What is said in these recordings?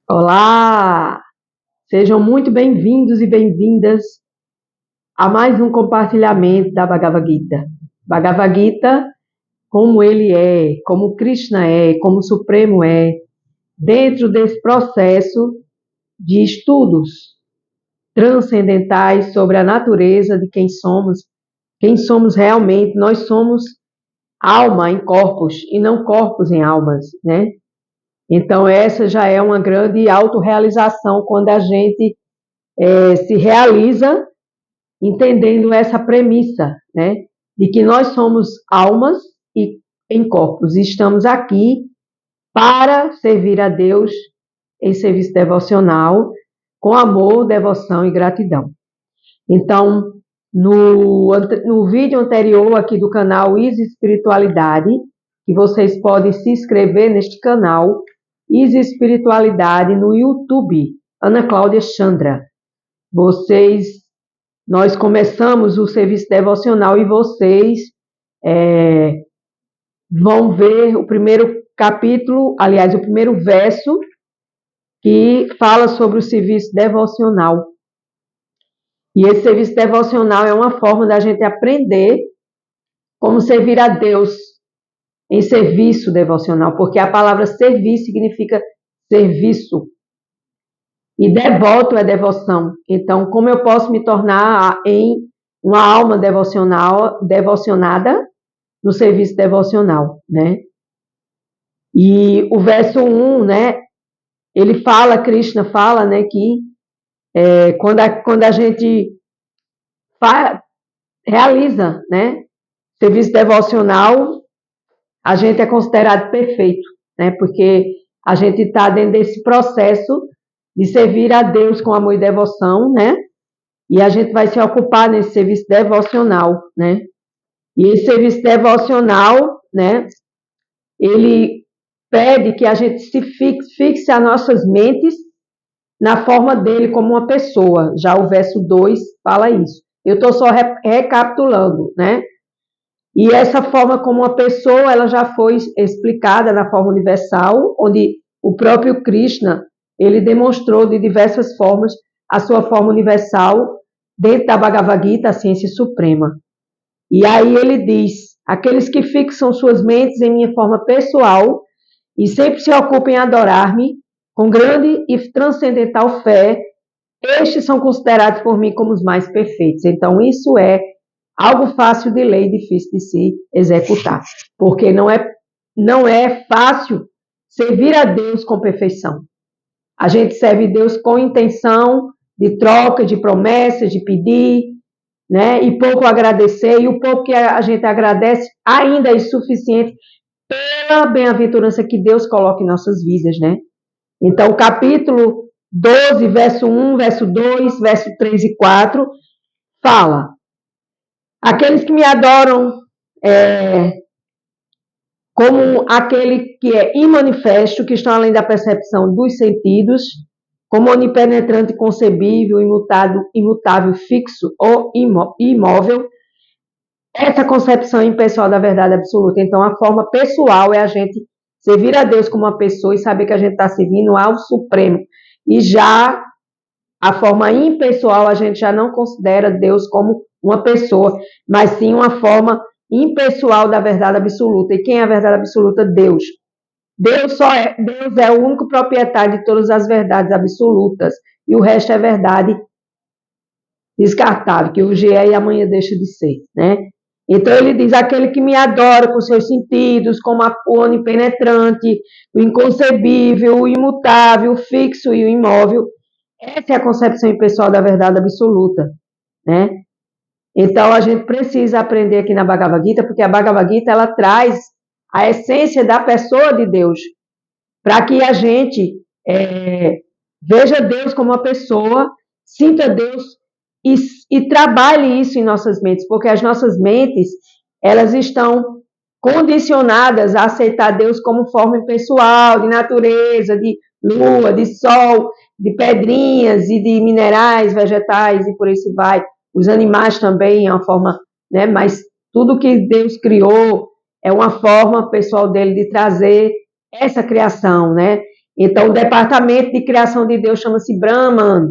Olá! Sejam muito bem-vindos e bem-vindas a mais um compartilhamento da Bhagavad Gita. Bhagavad Gita, como ele é, como Krishna é, como o Supremo é, dentro desse processo de estudos transcendentais sobre a natureza de quem somos realmente. Nós somos alma em corpos e não corpos em almas, né? Então, essa já é uma grande autorrealização quando a gente se realiza entendendo essa premissa, né, de que nós somos almas e em corpos, e estamos aqui para servir a Deus em serviço devocional, com amor, devoção e gratidão. Então, no vídeo anterior aqui do canal Easy Espiritualidade, que vocês podem se inscrever neste canal, Easy Espiritualidade no YouTube, Ana Cláudia Chandra. Nós começamos o serviço devocional e vocês vão ver o primeiro capítulo, aliás, o primeiro verso que fala sobre o serviço devocional. E esse serviço devocional é uma forma da gente aprender como servir a Deus em serviço devocional, porque a palavra servir significa serviço. E devoto é devoção. Então, como eu posso me tornar em uma alma devocionada no serviço devocional, né? E o verso 1, né? Ele fala, Krishna fala, né? Que quando a gente realiza, né? Serviço devocional, a gente é considerado perfeito, né? Porque a gente está dentro desse processo de servir a Deus com amor e devoção, né? E a gente vai se ocupar nesse serviço devocional, né? E esse serviço devocional, né? Ele pede que a gente se fixe as nossas mentes na forma dele como uma pessoa. Já o verso 2 fala isso. Eu estou só recapitulando, né? E essa forma como uma pessoa, ela já foi explicada na forma universal, onde o próprio Krishna, ele demonstrou de diversas formas a sua forma universal dentro da Bhagavad Gita, a ciência suprema. E aí ele diz, aqueles que fixam suas mentes em minha forma pessoal e sempre se ocupam em adorar-me com grande e transcendental fé, estes são considerados por mim como os mais perfeitos. Então isso é algo fácil de ler e difícil de se executar, porque não é fácil servir a Deus com perfeição. A gente serve a Deus com intenção de troca, de promessas, de pedir, né? E pouco agradecer, e o pouco que a gente agradece ainda é insuficiente pela bem-aventurança que Deus coloca em nossas vidas, né? Então, o capítulo 12, verso 1, verso 2, verso 3 e 4, fala: aqueles que me adoram como aquele que é imanifesto, que estão além da percepção dos sentidos, como onipenetrante, inconcebível, imutável, fixo ou imóvel, essa concepção impessoal da verdade absoluta. Então, a forma pessoal é a gente servir a Deus como uma pessoa e saber que a gente está servindo ao Supremo. E já a forma impessoal, a gente já não considera Deus como uma pessoa, mas sim uma forma impessoal da verdade absoluta. E quem é a verdade absoluta? Deus. Deus é o único proprietário de todas as verdades absolutas. E o resto é verdade descartável, que hoje é e amanhã deixa de ser, né? Então ele diz, aquele que me adora com seus sentidos, como o onipenetrante, o inconcebível, o imutável, o fixo e o imóvel. Essa é a concepção impessoal da verdade absoluta, né? Então a gente precisa aprender aqui na Bhagavad Gita, porque a Bhagavad Gita ela traz a essência da pessoa de Deus, para que a gente veja Deus como uma pessoa, sinta Deus e trabalhe isso em nossas mentes, porque as nossas mentes, elas estão condicionadas a aceitar Deus como forma pessoal, de natureza, de lua, de sol, de pedrinhas e de minerais, vegetais e por aí se vai. Os animais também é uma forma, né? Mas tudo que Deus criou é uma forma pessoal dele de trazer essa criação, né? Então, o departamento de criação de Deus chama-se Brahman.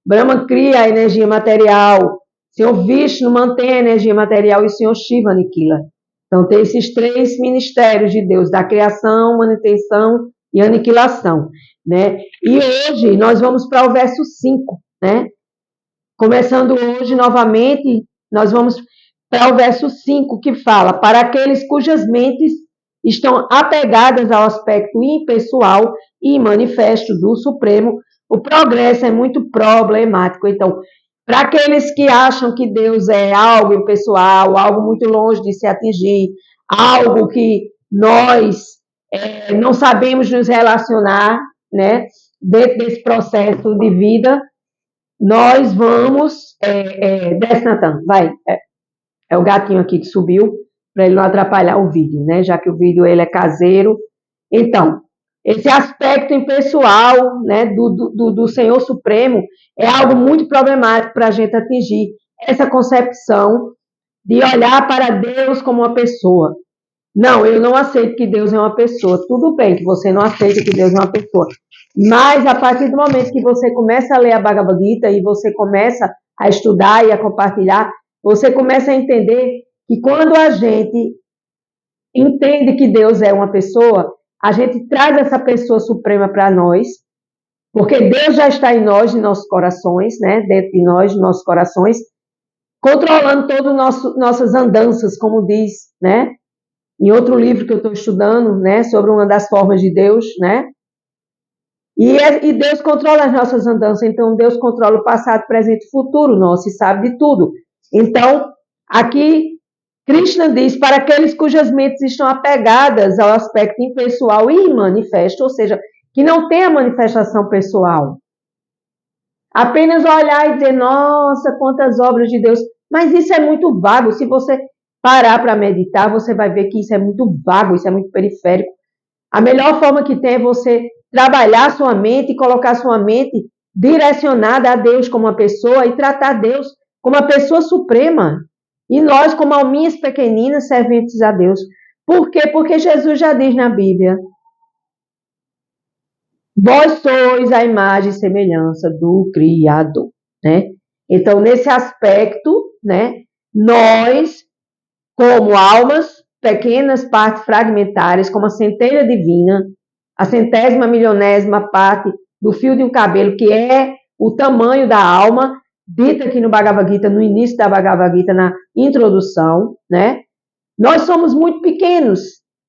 Brahman cria a energia material. Senhor Vishnu mantém a energia material e o Senhor Shiva aniquila. Então, tem esses 3 ministérios de Deus, da criação, manutenção e aniquilação, né? E hoje nós vamos para o verso 5, né? Começando hoje novamente, nós vamos para o verso 5, que fala: para aqueles cujas mentes estão apegadas ao aspecto impessoal e manifesto do Supremo, o progresso é muito problemático. Então, para aqueles que acham que Deus é algo impessoal, algo muito longe de se atingir, algo que nós não sabemos nos relacionar, né, dentro desse processo de vida, nós vamos... desce, Natan, vai. É o gatinho aqui que subiu, para ele não atrapalhar o vídeo, né? Já que o vídeo ele é caseiro. Então, esse aspecto impessoal, né, do Senhor Supremo é algo muito problemático para a gente atingir essa concepção de olhar para Deus como uma pessoa. Não, eu não aceito que Deus é uma pessoa. Tudo bem que você não aceita que Deus é uma pessoa. Mas a partir do momento que você começa a ler a Bhagavad Gita e você começa a estudar e a compartilhar, você começa a entender que quando a gente entende que Deus é uma pessoa, a gente traz essa pessoa suprema para nós, porque Deus já está em nós, em nossos corações, né? Dentro de nós, em nossos corações, controlando todas nossas andanças, como diz, né? Em outro livro que eu estou estudando, né? Sobre uma das formas de Deus, né? E Deus controla as nossas andanças, então Deus controla o passado, presente e futuro nosso e sabe de tudo. Então, aqui, Krishna diz para aqueles cujas mentes estão apegadas ao aspecto impessoal e manifesto, ou seja, que não tem a manifestação pessoal. Apenas olhar e dizer, nossa, quantas obras de Deus. Mas isso é muito vago. Se você parar para meditar, você vai ver que isso é muito vago, isso é muito periférico. A melhor forma que tem é você trabalhar sua mente e colocar sua mente direcionada a Deus como uma pessoa e tratar Deus como a pessoa suprema. E nós, como alminhas pequeninas, serventes a Deus. Por quê? Porque Jesus já diz na Bíblia: vós sois a imagem e semelhança do Criador, né? Então, nesse aspecto, né, nós, como almas, pequenas partes fragmentárias, como a centelha divina, a 100ª milionésima parte do fio de um cabelo, que é o tamanho da alma, dita aqui no Bhagavad Gita, no início da Bhagavad Gita, na introdução, né? Nós somos muito pequenos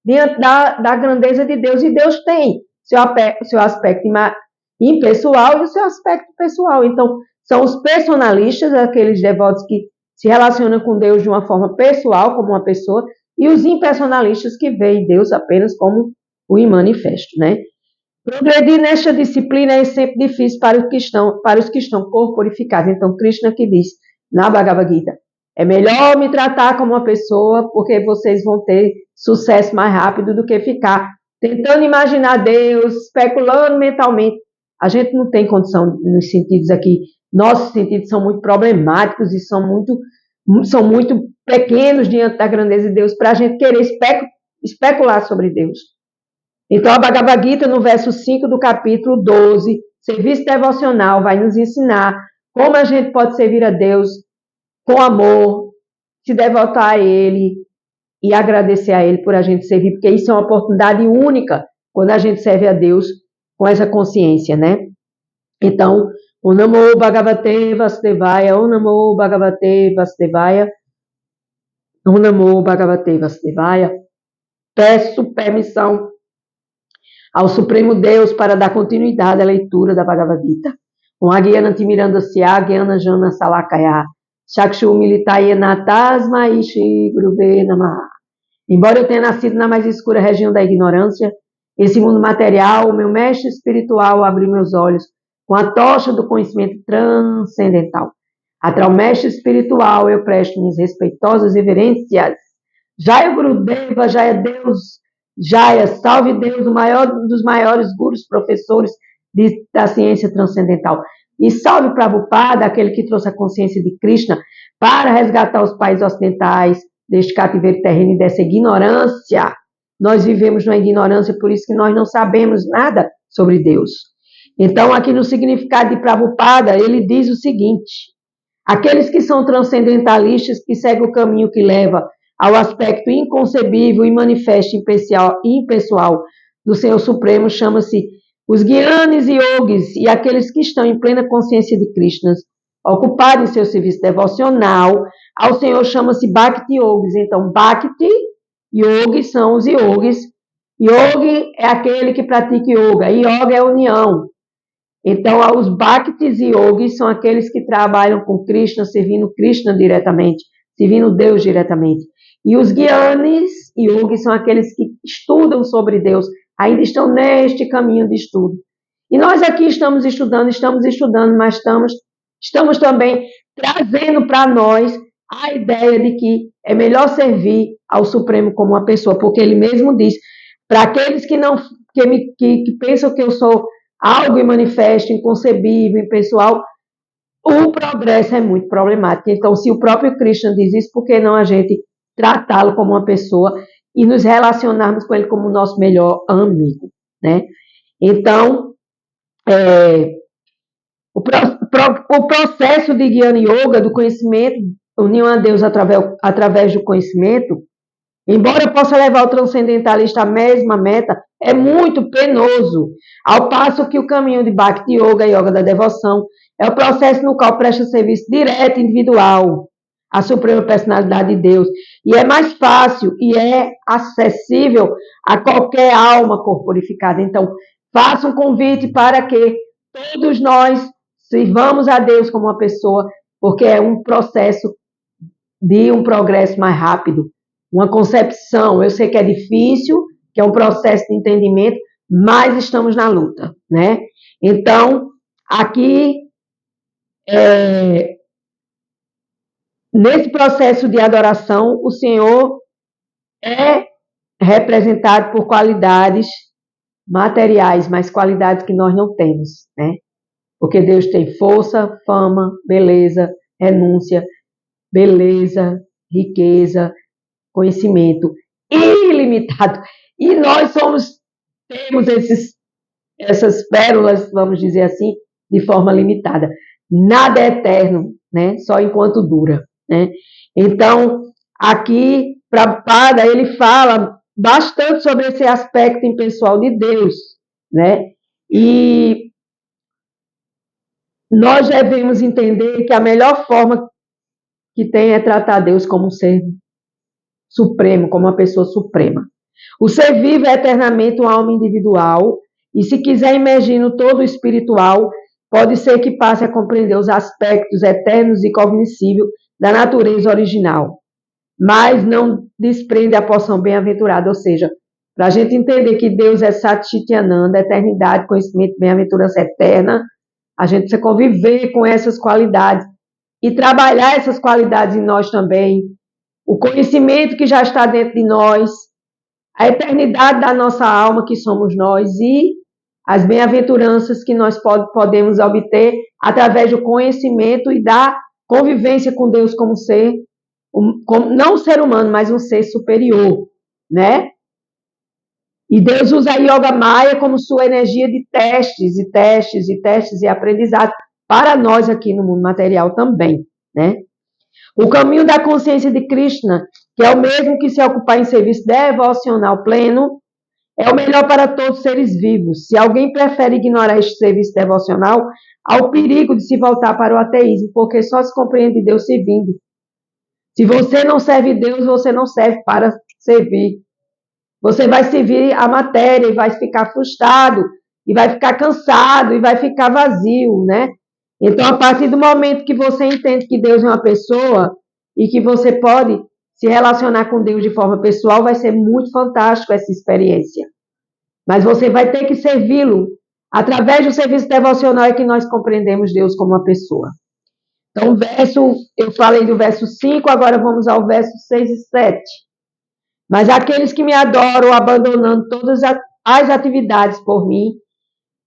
diante da grandeza de Deus, e Deus tem seu aspecto impessoal e o seu aspecto pessoal. Então, são os personalistas, aqueles devotos que se relacionam com Deus de uma forma pessoal, como uma pessoa, e os impersonalistas que veem Deus apenas como o imanifesto, né? Progredir nesta disciplina é sempre difícil para os que estão corporificados. Então, Krishna que diz na Bhagavad Gita: é melhor me tratar como uma pessoa, porque vocês vão ter sucesso mais rápido do que ficar tentando imaginar Deus, especulando mentalmente. A gente não tem condição nos sentidos aqui. Nossos sentidos são muito problemáticos e são muito pequenos diante da grandeza de Deus para a gente querer especular sobre Deus. Então, a Bhagavad Gita, no verso 5 do capítulo 12, serviço devocional, vai nos ensinar como a gente pode servir a Deus com amor, se devotar a Ele e agradecer a Ele por a gente servir, porque isso é uma oportunidade única quando a gente serve a Deus com essa consciência, né? Então, Om Namo Bhagavate Vasudevaya, Om Namo Bhagavate Vasudevaya, Om Namo Bhagavate Vasudevaya. Peço permissão ao Supremo Deus para dar continuidade à leitura da Bhagavad Gita. Com a Gyananti Mirandasya, Gyanajana Salakaya, Chakshu Militayena Tasma Ishi Guruve Namaha. Embora eu tenha nascido na mais escura região da ignorância, esse mundo material, o meu mestre espiritual abriu meus olhos com a tocha do conhecimento transcendental. Até o mestre espiritual eu presto minhas respeitosas reverências. Jaya Gurudeva, Jaya Deus, Jaya, salve Deus, o maior dos maiores gurus, professores da ciência transcendental. E salve Prabhupada, aquele que trouxe a consciência de Krishna para resgatar os países ocidentais deste cativeiro terreno e dessa ignorância. Nós vivemos numa ignorância, por isso que nós não sabemos nada sobre Deus. Então, aqui no significado de Prabhupada, ele diz o seguinte: aqueles que são transcendentalistas, que seguem o caminho que leva ao aspecto inconcebível e manifesto impessoal do Senhor Supremo, chama-se os Gyanis e Yogis, e aqueles que estão em plena consciência de Krishna, ocupados em seu serviço devocional ao Senhor, chama-se Bhakti Yogis. Então, Bhakti, Yogi são os Yogis. Yogi é aquele que pratica yoga, e yoga é união. Então, os Bhaktis e Yogis são aqueles que trabalham com Krishna, servindo Krishna diretamente, servindo Deus diretamente. E os Gyanis e Yogis são aqueles que estudam sobre Deus, ainda estão neste caminho de estudo. E nós aqui estamos estudando, mas estamos também trazendo para nós a ideia de que é melhor servir ao Supremo como uma pessoa, porque ele mesmo diz, para aqueles que pensam que eu sou algo imanifesto, inconcebível, impessoal, o progresso é muito problemático. Então, se o próprio Krishna diz isso, por que não a gente tratá-lo como uma pessoa e nos relacionarmos com ele como o nosso melhor amigo, né? Então, o processo de Jnana Yoga, do conhecimento, união a Deus através do conhecimento, embora possa levar o transcendentalista à mesma meta, é muito penoso, ao passo que o caminho de Bhakti Yoga, Yoga da devoção, é o processo no qual presta serviço direto individual à Suprema Personalidade de Deus, e é mais fácil e é acessível a qualquer alma corporificada. Então, faço um convite para que todos nós sirvamos a Deus como uma pessoa, porque é um processo de um progresso mais rápido, uma concepção. Eu sei que é difícil, que é um processo de entendimento, mas estamos na luta, né? Então, aqui, nesse processo de adoração, o Senhor é representado por qualidades materiais, mas qualidades que nós não temos, né? Porque Deus tem força, fama, beleza, renúncia, beleza, riqueza, conhecimento ilimitado. E nós temos essas pérolas, vamos dizer assim, de forma limitada. Nada é eterno, né? Só enquanto dura, né? Então, aqui, Prabhupada, ele fala bastante sobre esse aspecto impessoal de Deus, né? E nós devemos entender que a melhor forma que tem é tratar Deus como um ser supremo, como uma pessoa suprema. O ser vivo é eternamente uma alma individual, e se quiser imergir no todo espiritual, pode ser que passe a compreender os aspectos eternos e cognoscíveis da natureza original, mas não desprende a porção bem-aventurada, ou seja, para a gente entender que Deus é Satchitananda, eternidade, conhecimento, bem-aventurança eterna, a gente precisa conviver com essas qualidades e trabalhar essas qualidades em nós também, o conhecimento que já está dentro de nós, a eternidade da nossa alma, que somos nós, e as bem-aventuranças que nós podemos obter através do conhecimento e da convivência com Deus como ser, não um ser humano, mas um ser superior, né? E Deus usa a Yoga Maya como sua energia de testes e aprendizado para nós aqui no mundo material também, né? O caminho da consciência de Krishna, que é o mesmo que se ocupar em serviço devocional pleno, é o melhor para todos os seres vivos. Se alguém prefere ignorar este serviço devocional, há o perigo de se voltar para o ateísmo, porque só se compreende Deus servindo. Se você não serve Deus, você não serve para servir. Você vai servir a matéria e vai ficar frustrado, e vai ficar cansado, e vai ficar vazio, né? Então, a partir do momento que você entende que Deus é uma pessoa e que você pode se relacionar com Deus de forma pessoal, vai ser muito fantástico essa experiência. Mas você vai ter que servi-lo. Através do serviço devocional é que nós compreendemos Deus como uma pessoa. Então, eu falei do verso 5, agora vamos ao verso 6 e 7. Mas aqueles que me adoram, abandonando todas as atividades por mim,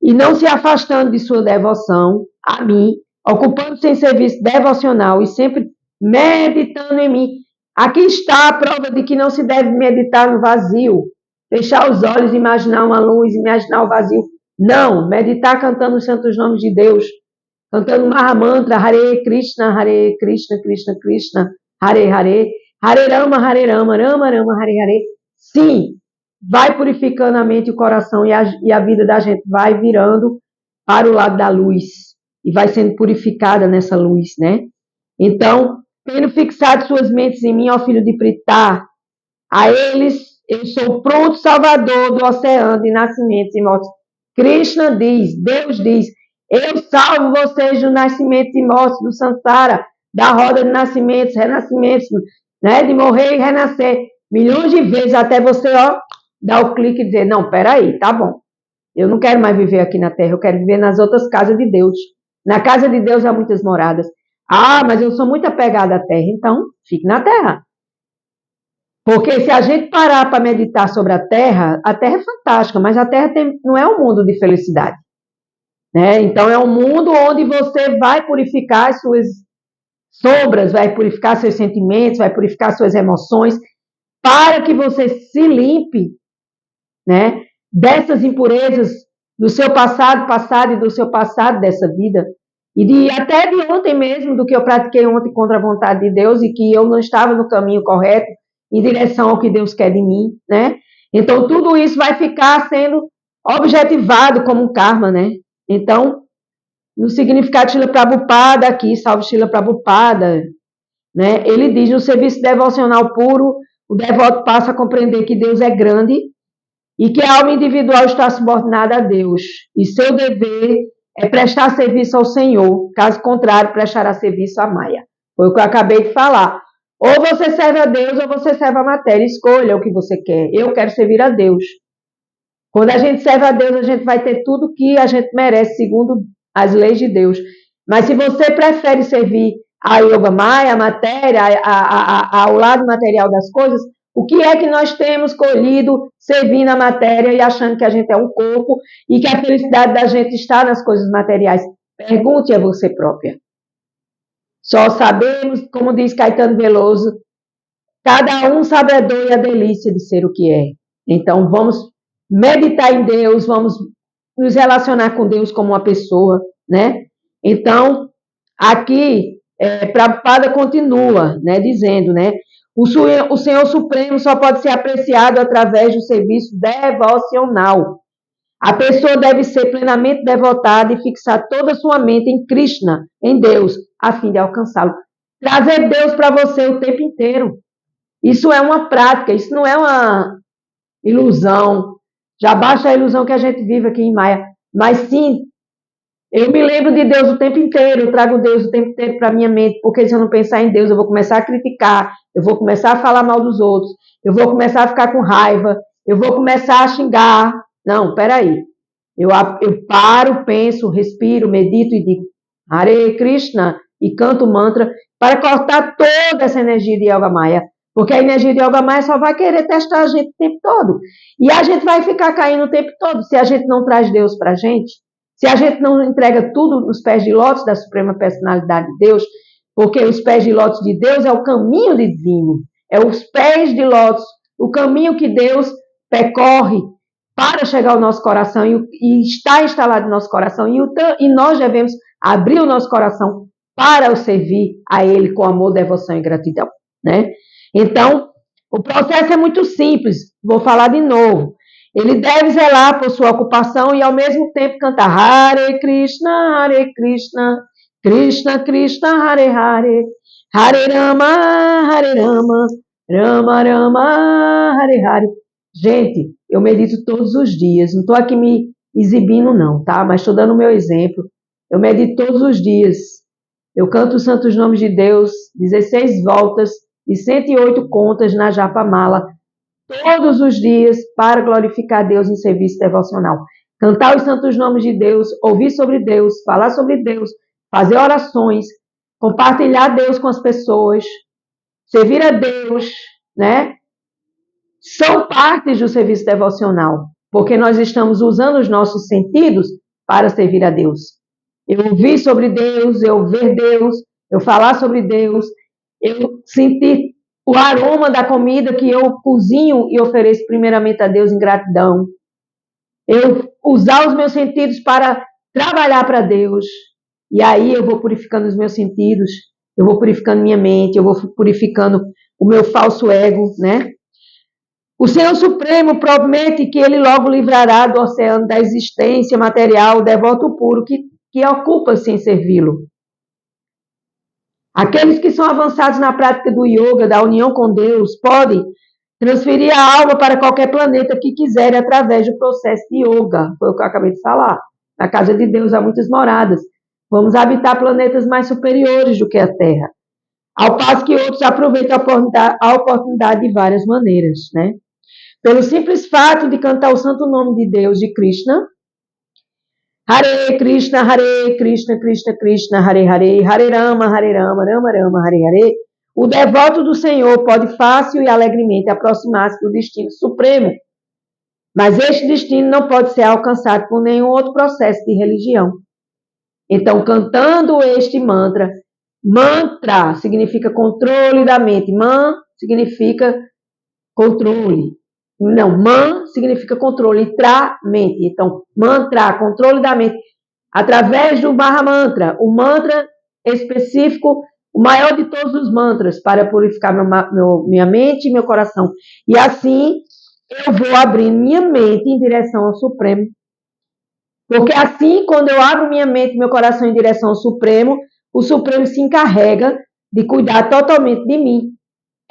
e não se afastando de sua devoção a mim, ocupando-se em serviço devocional e sempre meditando em mim. Aqui está a prova de que não se deve meditar no vazio, fechar os olhos, imaginar uma luz, imaginar o vazio. Não, meditar cantando os santos nomes de Deus, cantando Mahamantra, Hare Krishna, Krishna Krishna, Hare Hare, Hare Rama, Rama Rama, Hare Hare. Sim, vai purificando a mente e o coração e a vida da gente vai virando para o lado da luz e vai sendo purificada nessa luz, né? Então, tendo fixado suas mentes em mim, ó filho de Pritá, a eles eu sou pronto salvador do oceano de nascimentos e mortes. Krishna diz, Deus diz, eu salvo vocês do nascimento e morte, do samsara, da roda de nascimentos, renascimentos, né, de morrer e renascer milhões de vezes até você, ó, dar o clique e dizer, não, peraí, tá bom, eu não quero mais viver aqui na terra, eu quero viver nas outras casas de Deus. Na casa de Deus há muitas moradas. Ah, mas eu sou muito apegada à terra, então fique na terra. Porque se a gente parar para meditar sobre a Terra é fantástica, mas a Terra não é um mundo de felicidade. Né? Então é um mundo onde você vai purificar as suas sombras, vai purificar seus sentimentos, vai purificar suas emoções, para que você se limpe, né, dessas impurezas do seu passado e do seu passado dessa vida. E até de ontem mesmo, do que eu pratiquei ontem contra a vontade de Deus e que eu não estava no caminho correto, em direção ao que Deus quer de mim, né? Então, tudo isso vai ficar sendo objetivado como um karma, né? Então, no significado de Srila Prabhupada aqui, salve Srila Prabhupada, né? Ele diz, no serviço devocional puro, o devoto passa a compreender que Deus é grande e que a alma individual está subordinada a Deus. E seu dever é prestar serviço ao Senhor, caso contrário, prestará serviço à Maya. Foi o que eu acabei de falar. Ou você serve a Deus ou você serve a matéria. Escolha o que você quer. Eu quero servir a Deus. Quando a gente serve a Deus, a gente vai ter tudo que a gente merece, segundo as leis de Deus. Mas se você prefere servir a Yoga Maya, a matéria, ao lado material das coisas, o que é que nós temos colhido servindo a matéria e achando que a gente é um corpo e que a felicidade da gente está nas coisas materiais? Pergunte a você própria. Só sabemos, como diz Caetano Veloso, cada um sabe a dor e a delícia de ser o que é. Então vamos meditar em Deus, vamos nos relacionar com Deus como uma pessoa, né? Então, aqui, Prabhupada continua, né, dizendo, né, o Senhor Supremo só pode ser apreciado através do serviço devocional. A pessoa deve ser plenamente devotada e fixar toda a sua mente em Krishna, em Deus, a fim de alcançá-lo. Trazer Deus para você o tempo inteiro. Isso é uma prática, isso não é uma ilusão. Já basta a ilusão que a gente vive aqui em Maia. Mas sim, eu me lembro de Deus o tempo inteiro, eu trago Deus o tempo inteiro para a minha mente, porque se eu não pensar em Deus, eu vou começar a criticar, eu vou começar a falar mal dos outros, eu vou começar a ficar com raiva, eu vou começar a xingar. Não, peraí. Eu paro, penso, respiro, medito e digo Hare Krishna e canto o mantra para cortar toda essa energia de Yoga Maya. Porque a energia de Yoga Maya só vai querer testar a gente o tempo todo. E a gente vai ficar caindo o tempo todo se a gente não traz Deus para a gente. Se a gente não entrega tudo nos pés de lótus da Suprema Personalidade de Deus, porque os pés de lótus de Deus é o caminho divino. É os pés de lótus, o caminho que Deus percorre para chegar ao nosso coração e está instalado no nosso coração. E nós devemos abrir o nosso coração para o servir a Ele com amor, devoção e gratidão, né? Então, o processo é muito simples. Vou falar de novo. Ele deve zelar por sua ocupação e, ao mesmo tempo, cantar Hare Krishna, Krishna Krishna, Hare Hare, Hare Rama, Rama Rama, Hare Hare. Gente, eu medito todos os dias. Não estou aqui me exibindo, não, tá? Mas estou dando o meu exemplo. Eu medito todos os dias. Eu canto os santos nomes de Deus, 16 voltas e 108 contas na Japamala, todos os dias, para glorificar Deus em serviço devocional. Cantar os santos nomes de Deus, ouvir sobre Deus, falar sobre Deus, fazer orações, compartilhar Deus com as pessoas, servir a Deus, né? São partes do serviço devocional, porque nós estamos usando os nossos sentidos para servir a Deus. Eu ouvir sobre Deus, eu ver Deus, eu falar sobre Deus, eu sentir o aroma da comida que eu cozinho e ofereço primeiramente a Deus em gratidão. eu usar os meus sentidos para trabalhar para Deus, e aí eu vou purificando os meus sentidos, eu vou purificando minha mente, eu vou purificando o meu falso ego, né? O Senhor Supremo promete que Ele logo livrará do oceano da existência material o devoto puro que ocupa-se em servi-lo. Aqueles que são avançados na prática do yoga, da união com Deus, podem transferir a alma para qualquer planeta que quiserem através do processo de yoga. Foi o que eu acabei de falar. Na casa de Deus há muitas moradas. Vamos habitar planetas mais superiores do que a Terra. Ao passo que outros aproveitam a oportunidade de várias maneiras, né? Pelo simples fato de cantar o santo nome de Deus, de Krishna, Hare Krishna, Krishna Krishna, Hare Rama, Rama Rama, Hare Hare. O devoto do Senhor pode fácil e alegremente aproximar-se do destino supremo, mas este destino não pode ser alcançado por nenhum outro processo de religião. Então, cantando este mantra, mantra significa controle da mente, man significa controle. Não, man significa controle, tra, mente. Então, mantra, controle da mente, através do Mahamantra, o mantra específico, o maior de todos os mantras, para purificar minha mente e meu coração. E assim, eu vou abrindo minha mente em direção ao Supremo. Porque assim, quando eu abro minha mente e meu coração em direção ao Supremo, o Supremo se encarrega de cuidar totalmente de mim.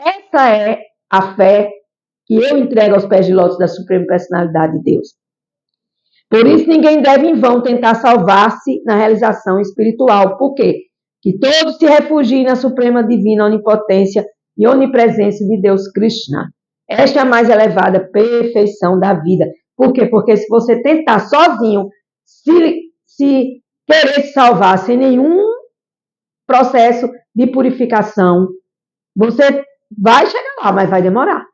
Essa é a fé que eu entrego aos pés de lótus da Suprema Personalidade de Deus. Por isso, ninguém deve em vão tentar salvar-se na realização espiritual. Por quê? Que todos se refugiem na Suprema Divina Onipotência e Onipresença de Deus Krishna. Esta é a mais elevada perfeição da vida. Por quê? Porque se você tentar sozinho se querer se salvar sem nenhum processo de purificação, você vai chegar lá, mas vai demorar.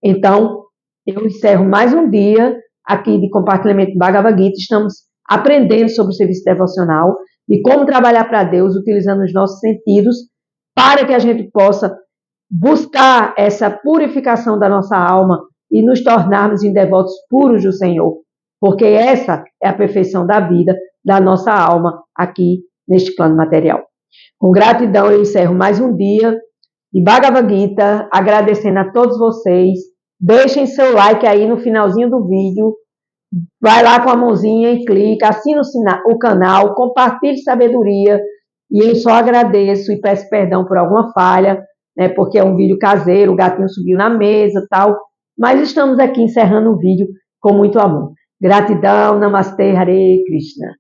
Então, eu encerro mais um dia aqui de compartilhamento do Bhagavad Gita. Estamos aprendendo sobre o serviço devocional e como trabalhar para Deus utilizando os nossos sentidos para que a gente possa buscar essa purificação da nossa alma e nos tornarmos em devotos puros do Senhor, porque essa é a perfeição da vida da nossa alma aqui neste plano material. Com gratidão, eu encerro mais um dia de Bhagavad Gita, agradecendo a todos vocês. Deixem seu like aí no finalzinho do vídeo, vai lá com a mãozinha e clica, assina o canal, compartilhe sabedoria, e eu só agradeço e peço perdão por alguma falha, né, porque é um vídeo caseiro, o gatinho subiu na mesa, tal, mas estamos aqui encerrando o vídeo com muito amor. Gratidão, Namastê, Hare Krishna.